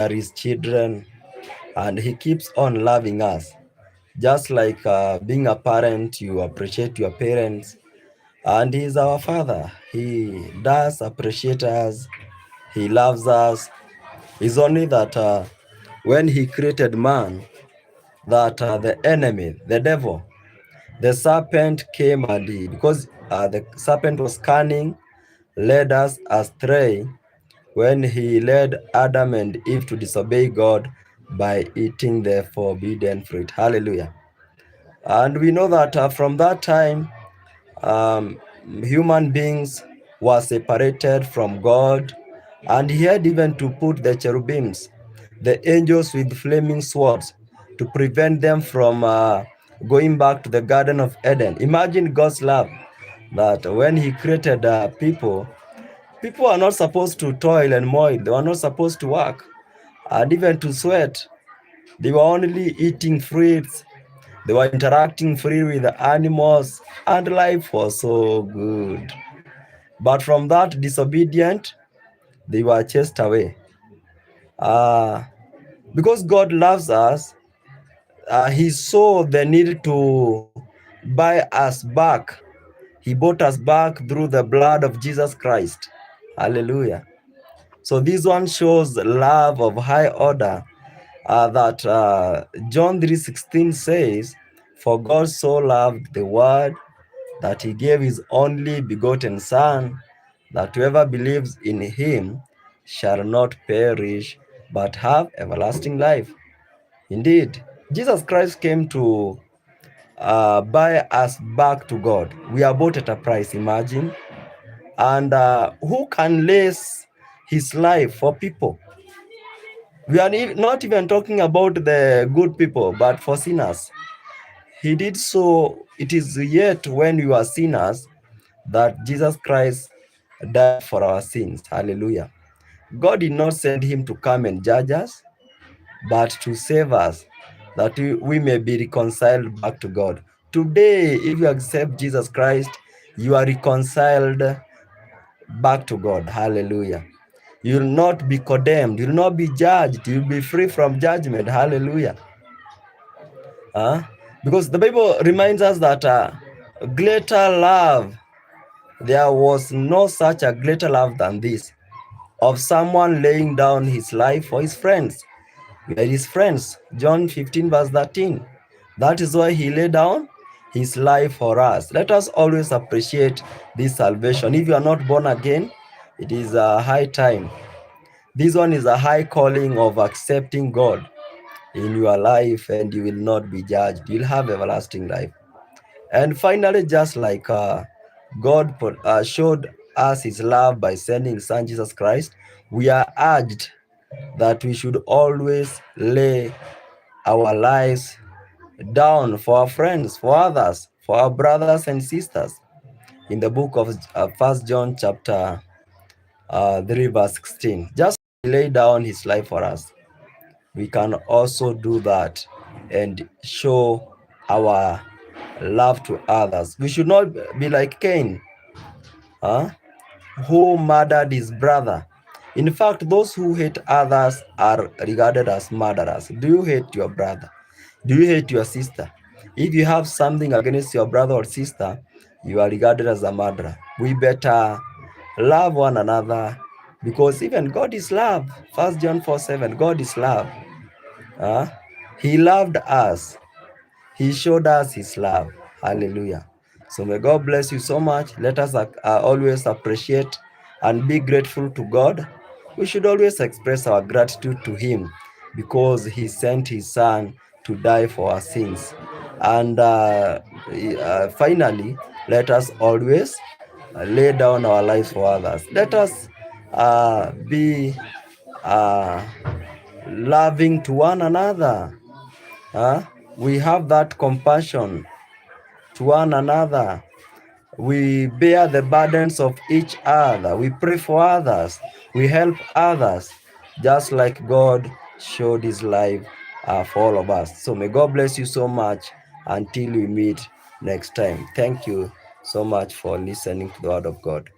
are his children, and he keeps on loving us. Just like being a parent, you appreciate your parents, and he is our father. He does appreciate us. He loves us. It's only that when he created man, that the enemy, the devil, the serpent came, and because the serpent was cunning, led us astray when he led Adam and Eve to disobey God by eating the forbidden fruit. Hallelujah. And we know that from that time, um, human beings were separated from God, and he had even to put the cherubims, the angels with flaming swords, to prevent them from going back to the Garden of Eden. Imagine God's love, that when he created people are not supposed to toil and moil. They were not supposed to work and even to sweat. They were only eating fruits. They were interacting free with the animals, and life was so good. But from that disobedient, they were chased away. Uh, because God loves us, he saw the need to buy us back. He bought us back through the blood of Jesus Christ. Hallelujah. So this one shows love of high order, that John 3:16 says, "For God so loved the world that he gave his only begotten Son, that whoever believes in him shall not perish, but have everlasting life." Indeed, Jesus Christ came to buy us back to God. We are bought at a price, imagine. And who can less his life for people? We are not even talking about the good people, but for sinners. He did so. It is yet when we are sinners that Jesus Christ died for our sins. Hallelujah. God did not send him to come and judge us, but to save us, that we may be reconciled back to God. Today, if you accept Jesus Christ, you are reconciled back to God. Hallelujah. You will not be condemned. You will not be judged. You will be free from judgment. Hallelujah. Because the Bible reminds us that greater love, there was no such a greater love than this, of someone laying down his life for his friends. We are his friends. John 15 verse 13. That is why he laid down his life for us. Let us always appreciate this salvation. If you are not born again, it is a high time. This one is a high calling of accepting God in your life, and you will not be judged. You'll have everlasting life. And finally, just like God showed us his love by sending his son Jesus Christ, we are urged that we should always lay our lives down for our friends, for others, for our brothers and sisters. In the book of 1 John chapter 3 verse 16, just lay down his life for us. We can also do that and show our love to others. We should not be like Cain, who murdered his brother. In fact, those who hate others are regarded as murderers. Do you hate your brother? Do you hate your sister? If you have something against your brother or sister, you are regarded as a murderer. We better love one another, because even God is love. 1 John 4:7, God is love. He loved us. He showed us his love. Hallelujah. So may God bless you so much. Let us always appreciate and be grateful to God. We should always express our gratitude to him, because he sent his son to die for our sins. And finally, let us always lay down our lives for others. Let us be loving to one another. We have that compassion to one another. We bear the burdens of each other. We pray for others. We help others, just like God showed his life for all of us. So may God bless you so much until we meet next time. Thank you so much for listening to the word of God.